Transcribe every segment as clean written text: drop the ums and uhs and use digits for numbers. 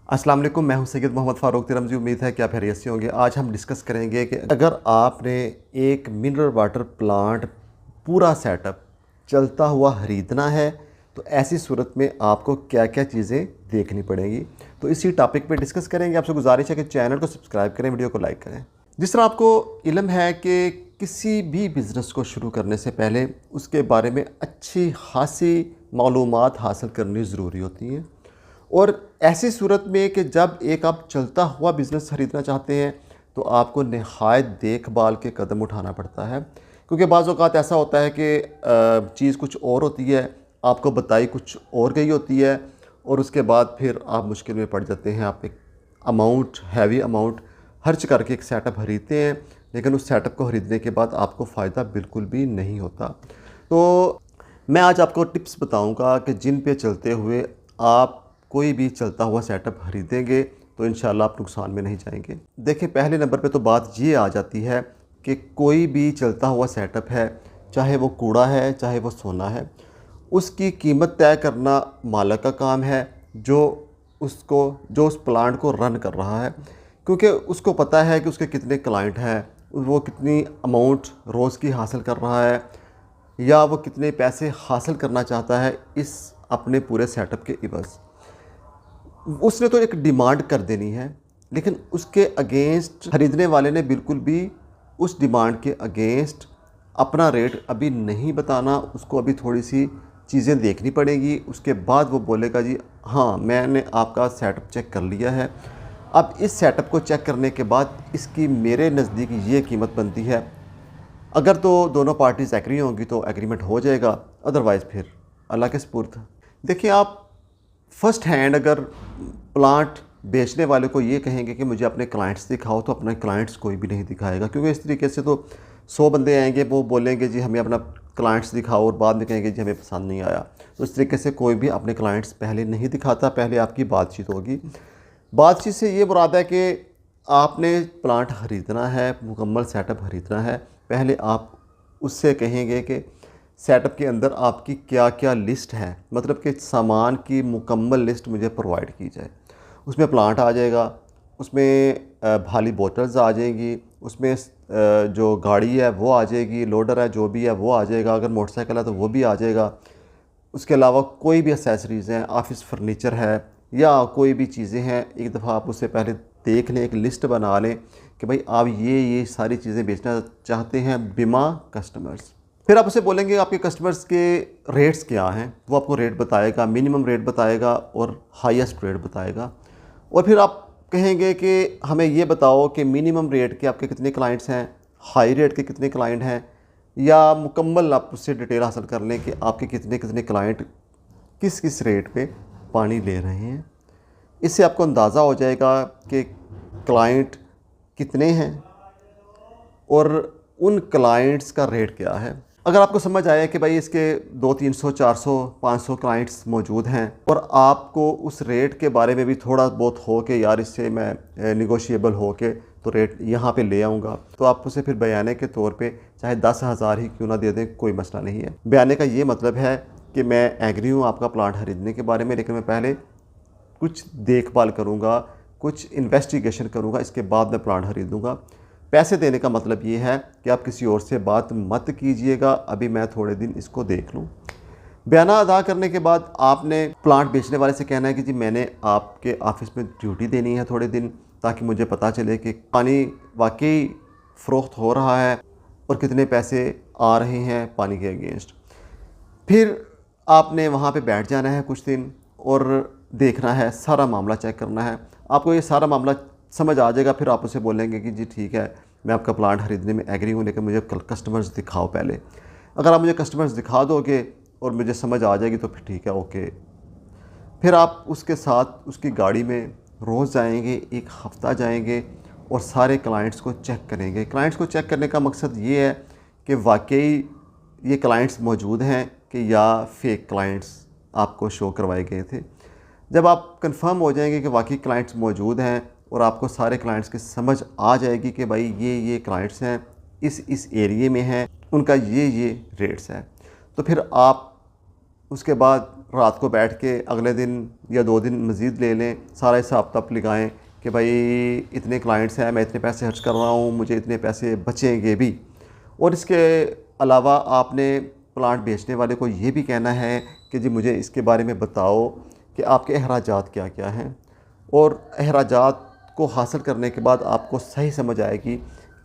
अस्सलाम वालेकुम, मैं हूं सैयद मोहम्मद फ़ारूक तिरमज़ी। उम्मीद है कि आप खैरियत से होंगे। आज हम डिस्कस करेंगे कि अगर आपने एक मिनरल वाटर प्लांट पूरा सेटअप चलता हुआ ख़रीदना है तो ऐसी सूरत में आपको क्या क्या चीज़ें देखनी पड़ेंगी। तो इसी टॉपिक पे डिस्कस करेंगे। आपसे गुजारिश है कि चैनल को सब्सक्राइब करें, वीडियो को लाइक करें। जिस तरह आपको इल्म है कि किसी भी बिज़नेस को शुरू करने से पहले उसके बारे में अच्छी खासी मालूमात हासिल करनी ज़रूरी होती हैं। और ऐसी सूरत में कि जब एक आप चलता हुआ बिज़नेस ख़रीदना चाहते हैं तो आपको नहायत देखभाल के कदम उठाना पड़ता है, क्योंकि बाज़ औक़ात ऐसा होता है कि चीज़ कुछ और होती है, आपको बताई कुछ और गई होती है और उसके बाद फिर आप मुश्किल में पड़ जाते हैं। आप एक हैवी अमाउंट खर्च करके एक सेटअप ख़रीदते हैं, लेकिन उस सेटअप को ख़रीदने के बाद आपको फ़ायदा बिल्कुल भी नहीं होता। तो मैं आज आपको टिप्स बताऊंगा कि जिन पे चलते हुए आप कोई भी चलता हुआ सेटअप ख़रीदेंगे तो इंशाल्लाह आप नुकसान में नहीं जाएंगे। देखिए, पहले नंबर पे तो बात ये आ जाती है कि कोई भी चलता हुआ सेटअप है, चाहे वो कूड़ा है चाहे वो सोना है, उसकी कीमत तय करना मालिक का काम है, जो उस प्लांट को रन कर रहा है, क्योंकि उसको पता है कि उसके कितने क्लाइंट हैं, वो कितनी अमाउंट रोज़ की हासिल कर रहा है या वो कितने पैसे हासिल करना चाहता है इस अपने पूरे सेटअप के इवज़। उसने तो एक डिमांड कर देनी है, लेकिन उसके अगेंस्ट ख़रीदने वाले ने बिल्कुल भी उस डिमांड के अगेंस्ट अपना रेट अभी नहीं बताना। उसको अभी थोड़ी सी चीज़ें देखनी पड़ेगी, उसके बाद वो बोलेगा जी हाँ, मैंने आपका सेटअप चेक कर लिया है, अब इस सेटअप को चेक करने के बाद इसकी मेरे नज़दीक ये कीमत बनती है। अगर तो दोनों पार्टीज़ एग्री होंगी तो एग्रीमेंट हो जाएगा, अदरवाइज़ फिर अल्लाह के सुपुर्द। देखिए, आप फ़र्स्ट हैंड अगर प्लांट बेचने वाले को ये कहेंगे कि मुझे अपने क्लाइंट्स दिखाओ, तो अपने क्लाइंट्स कोई भी नहीं दिखाएगा, क्योंकि इस तरीके से तो 100 बंदे आएंगे, वो बोलेंगे जी हमें अपना क्लाइंट्स दिखाओ और बाद में कहेंगे जी हमें पसंद नहीं आया। तो इस तरीके से कोई भी अपने क्लाइंट्स पहले नहीं दिखाता, पहले आपकी बातचीत होगी। बातचीत से ये मुराद है कि आपने प्लांट ख़रीदना है, मुकम्मल सेटअप ख़रीदना है, पहले आप उससे कहेंगे कि सेटअप के अंदर आपकी क्या क्या लिस्ट है, मतलब कि सामान की मुकम्मल लिस्ट मुझे प्रोवाइड की जाए। उसमें प्लांट आ जाएगा, उसमें भाली बोतल्स आ जाएंगी, उसमें जो गाड़ी है वो आ जाएगी, लोडर है जो भी है वो आ जाएगा, अगर मोटरसाइकिल है तो वो भी आ जाएगा। उसके अलावा कोई भी एक्सेसरीज़ हैं, ऑफिस फर्नीचर है या कोई भी चीज़ें हैं, एक दफ़ा आप उससे पहले देख लें, एक लिस्ट बना लें कि भाई आप ये सारी चीज़ें बेचना चाहते हैं बिमा कस्टमर्स। फिर आप उसे बोलेंगे आपके कस्टमर्स के रेट्स क्या हैं, वो आपको रेट बताएगा, मिनिमम रेट बताएगा और हाईएस्ट रेट बताएगा। और फिर आप कहेंगे कि हमें ये बताओ कि मिनिमम रेट के आपके कितने क्लाइंट्स हैं, हाई रेट के कितने क्लाइंट हैं, या मुकम्मल आप उससे डिटेल हासिल कर लें कि आपके कितने कितने क्लाइंट किस किस रेट पे पानी ले रहे हैं। इससे आपको अंदाज़ा हो जाएगा कि क्लाइंट कितने हैं और उन क्लाइंट्स का रेट क्या है। अगर आपको समझ आया कि भाई इसके 200, 300, 400, 500 क्लाइंट्स मौजूद हैं और आपको उस रेट के बारे में भी थोड़ा बहुत हो कि यार इससे मैं निगोशिएबल हो के तो रेट यहाँ पे ले आऊँगा, तो आप उसे फिर बयाने के तौर पे चाहे 10,000 ही क्यों ना दे दें, कोई मसला नहीं है। बयाने का ये मतलब है कि मैं एग्री हूँ आपका प्लांट ख़रीदने के बारे में, लेकिन मैं पहले कुछ देखभाल करूँगा, कुछ इन्वेस्टिगेशन करूँगा, इसके बाद मैं प्लांट ख़रीदूँगा। पैसे देने का मतलब ये है कि आप किसी और से बात मत कीजिएगा, अभी मैं थोड़े दिन इसको देख लूँ। बयाना अदा करने के बाद आपने प्लांट बेचने वाले से कहना है कि जी मैंने आपके ऑफिस में ड्यूटी देनी है थोड़े दिन, ताकि मुझे पता चले कि पानी वाकई फ़रोख्त हो रहा है और कितने पैसे आ रहे हैं पानी के अगेंस्ट। फिर आपने वहाँ पे बैठ जाना है कुछ दिन और देखना है, सारा मामला चेक करना है। आपको ये सारा मामला समझ आ जाएगा, फिर आप उसे बोलेंगे कि जी ठीक है, मैं आपका प्लांट ख़रीदने में एग्री हूँ, लेकिन मुझे कस्टमर्स दिखाओ पहले। अगर आप मुझे कस्टमर्स दिखा दोगे और मुझे समझ आ जाएगी तो फिर ठीक है, ओके। फिर आप उसके साथ उसकी गाड़ी में रोज़ जाएंगे, एक हफ़्ता जाएंगे और सारे क्लाइंट्स को चेक करेंगे। क्लाइंट्स को चेक करने का मकसद ये है कि वाकई ये क्लाइंट्स मौजूद हैं कि या फेक क्लाइंट्स आपको शो करवाए गए थे। जब आप कंफर्म हो जाएंगे कि वाकई क्लाइंट्स मौजूद हैं और आपको सारे क्लाइंट्स की समझ आ जाएगी कि भाई ये क्लाइंट्स हैं, इस एरिए में हैं, उनका ये रेट्स है, तो फिर आप उसके बाद रात को बैठ के अगले दिन या 2 दिन मज़ीद ले लें, सारा हिसाब तब लगाएं कि भाई इतने क्लाइंट्स हैं, मैं इतने पैसे खर्च कर रहा हूँ, मुझे इतने पैसे बचेंगे भी। और इसके अलावा आपने प्लांट बेचने वाले को ये भी कहना है कि जी मुझे इसके बारे में बताओ कि आपके अखराजात क्या क्या हैं, और अखराजात को हासिल करने के बाद आपको सही समझ आएगी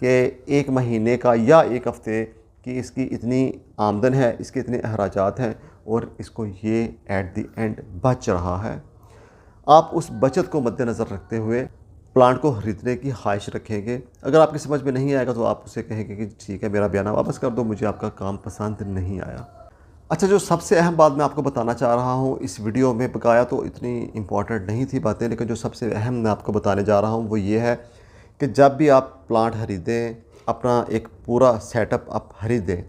कि 1 महीने का या 1 हफ़्ते की इसकी इतनी आमदन है, इसके इतने अखराजात हैं और इसको ये एट द एंड बच रहा है। आप उस बचत को मद्देनज़र रखते हुए प्लांट को ख़रीदने की ख्वाहिश रखेंगे। अगर आपकी समझ में नहीं आएगा तो आप उसे कहेंगे कि ठीक है, मेरा बयाना वापस कर दो, मुझे आपका काम पसंद नहीं आया। अच्छा, जो सबसे अहम बात मैं आपको बताना चाह रहा हूँ इस वीडियो में, बकाया तो इतनी इम्पॉर्टेंट नहीं थी बातें, लेकिन जो सबसे अहम मैं आपको बताने जा रहा हूँ वो ये है कि जब भी आप प्लांट ख़रीदें, अपना एक पूरा सेटअप आप ख़रीदें,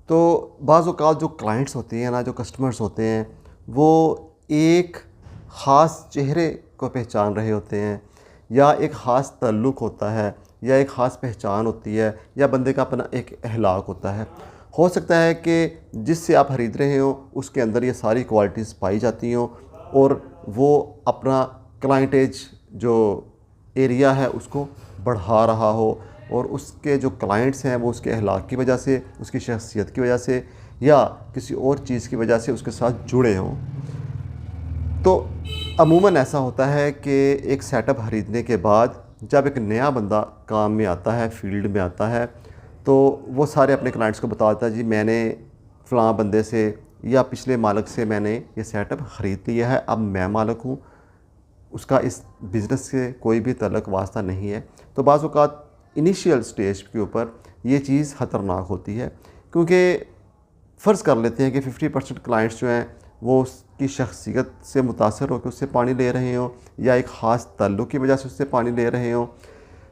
तो बाज़ औक़ात जो क्लाइंट्स होते हैं ना, जो कस्टमर्स होते हैं, वो एक ख़ास चेहरे को पहचान रहे होते हैं, या एक ख़ास ताल्लुक़ होता है, या एक ख़ास पहचान होती है, या बंदे का अपना एक अखलाक होता है। हो सकता है कि जिससे आप ख़रीद रहे हो उसके अंदर ये सारी क्वालिटीज़ पाई जाती हों, और वो अपना क्लाइंटेज जो एरिया है उसको बढ़ा रहा हो, और उसके जो क्लाइंट्स हैं वो उसके अखलाक की वजह से, उसकी शख्सियत की वजह से, या किसी और चीज़ की वजह से उसके साथ जुड़े हों। तो अमूमन ऐसा होता है कि एक सेटअप ख़रीदने के बाद जब एक नया बंदा काम में आता है, फील्ड में आता है, तो वो सारे अपने क्लाइंट्स को बताता है, जी मैंने फ़लाँ बंदे से या पिछले मालिक से मैंने ये सेटअप ख़रीद लिया है, अब मैं मालिक हूँ, उसका इस बिज़नेस से कोई भी तल्लुक़ वास्ता नहीं है। तो बाज़ औक़ात इनिशियल स्टेज के ऊपर ये चीज़ ख़तरनाक होती है, क्योंकि फ़र्ज़ कर लेते हैं कि 50% क्लाइंट्स जो हैं वो उसकी शख्सियत से मुतासर होकर उससे पानी ले रहे हों, या एक ख़ास ताल्लुक़ की वजह से उससे पानी ले रहे हों।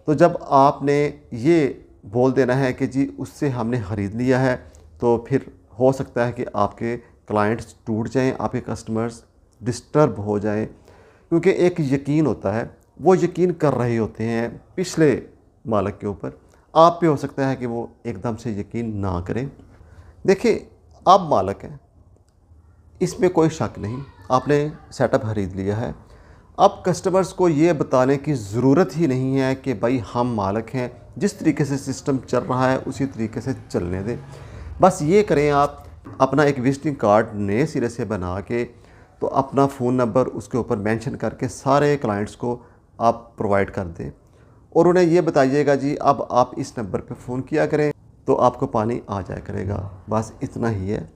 तो जब आपने ये बोल देना है कि जी उससे हमने ख़रीद लिया है, तो फिर हो सकता है कि आपके क्लाइंट्स टूट जाएं, आपके कस्टमर्स डिस्टर्ब हो जाएं, क्योंकि एक यकीन होता है, वो यकीन कर रहे होते हैं पिछले मालिक के ऊपर। आप पे हो सकता है कि वो एकदम से यकीन ना करें। देखिए, आप मालिक हैं, इसमें कोई शक नहीं, आपने सेटअप ख़रीद लिया है। अब कस्टमर्स को ये बताने की ज़रूरत ही नहीं है कि भाई हम मालिक हैं, जिस तरीके से सिस्टम चल रहा है उसी तरीके से चलने दें। बस ये करें, आप अपना एक विजिटिंग कार्ड नए सिरे से बना के, तो अपना फ़ोन नंबर उसके ऊपर मेंशन करके सारे क्लाइंट्स को आप प्रोवाइड कर दें, और उन्हें ये बताइएगा जी अब आप इस नंबर पे फ़ोन किया करें तो आपको पानी आ जाया करेगा। बस इतना ही है।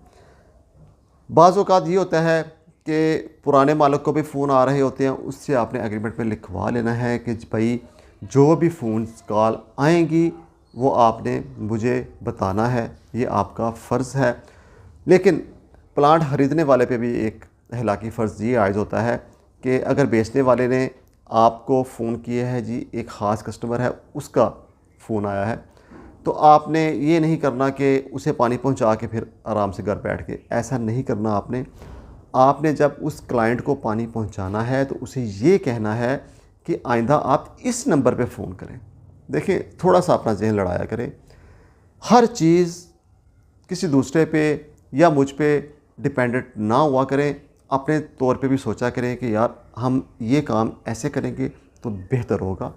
बाज़ औक़ात ये होता है कि पुराने मालिक को भी फ़ोन आ रहे होते हैं, उससे आपने एग्रीमेंट में लिखवा लेना है कि भाई जो भी फ़ोन कॉल आएंगी वो आपने मुझे बताना है, ये आपका फ़र्ज़ है। लेकिन प्लांट ख़रीदने वाले पे भी एक अखलाकी फ़र्ज़ ये आयद होता है कि अगर बेचने वाले ने आपको फ़ोन किया है, जी एक ख़ास कस्टमर है उसका फ़ोन आया है, तो आपने ये नहीं करना कि उसे पानी पहुंचा के फिर आराम से घर बैठ के, ऐसा नहीं करना। आपने जब उस क्लाइंट को पानी पहुंचाना है तो उसे ये कहना है कि आइंदा आप इस नंबर पे फ़ोन करें। देखिए, थोड़ा सा अपना ज़हन लड़ाया करें। हर चीज़ किसी दूसरे पे या मुझ पे डिपेंडेंट ना हुआ करें। अपने तौर पे भी सोचा करें कि यार हम ये काम ऐसे करेंगे तो बेहतर होगा।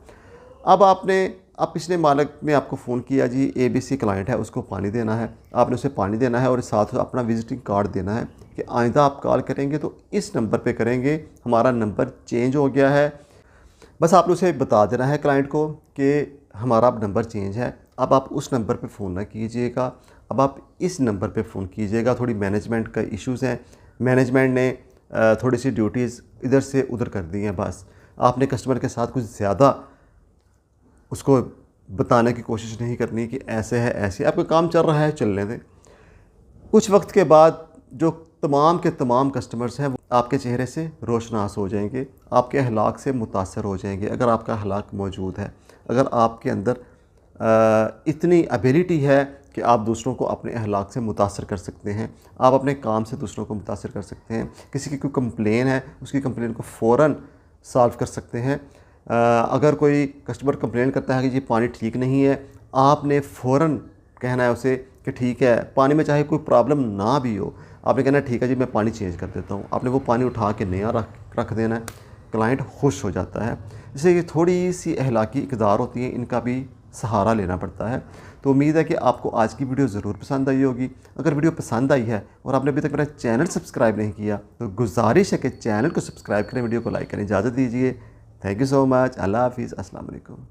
अब पिछले मालिक ने आपको फ़ोन किया, जी ABC क्लाइंट है, उसको पानी देना है, आपने उसे पानी देना है और साथ अपना विजिटिंग कार्ड देना है कि आइंदा आप कॉल करेंगे तो इस नंबर पे करेंगे, हमारा नंबर चेंज हो गया है। बस आपने उसे बता देना है क्लाइंट को कि हमारा अब नंबर चेंज है, अब आप उस नंबर पे फ़ोन ना कीजिएगा, अब आप इस नंबर पे फ़ोन कीजिएगा। थोड़ी मैनेजमेंट का इश्यूज़ हैं, मैनेजमेंट ने थोड़ी सी ड्यूटीज़ इधर से उधर कर दी हैं। बस आपने कस्टमर के साथ कुछ ज़्यादा उसको बताने की कोशिश नहीं करनी कि ऐसे है, ऐसे आपका काम चल रहा है, चलने दें। कुछ वक्त के बाद जो तमाम के तमाम कस्टमर्स हैं वो आपके चेहरे से रोशनास हो जाएंगे, आपके अखलाक से मुतासर हो जाएंगे। अगर आपका अखलाक मौजूद है, अगर आपके अंदर इतनी एबिलिटी है कि आप दूसरों को अपने अखलाक से मुतासर कर सकते हैं, आप अपने काम से दूसरों को मुतासर कर सकते हैं। किसी की कोई कंप्लेन है, उसकी कंप्लेन को फ़ौरन सॉल्व कर सकते हैं। अगर कोई कस्टमर कंप्लेन करता है कि ये पानी ठीक नहीं है, आपने फ़ौरन कहना है उसे कि ठीक है, पानी में चाहे कोई प्रॉब्लम ना भी हो, आपने कहना ठीक है जी मैं पानी चेंज कर देता हूँ, आपने वो पानी उठा के नया रख देना है, क्लाइंट खुश हो जाता है। इससे ये थोड़ी सी अखलाकी इक़दार होती हैं, इनका भी सहारा लेना पड़ता है। तो उम्मीद है कि आपको आज की वीडियो ज़रूर पसंद आई होगी। अगर वीडियो पसंद आई है और आपने अभी तक मेरा चैनल सब्सक्राइब नहीं किया तो गुजारिश है कि चैनल को सब्सक्राइब करें, वीडियो को लाइक करें। इजाज़त दीजिए। Thank you so much. अल्लाह हाफिज़। अस्सलाम वालेकुम।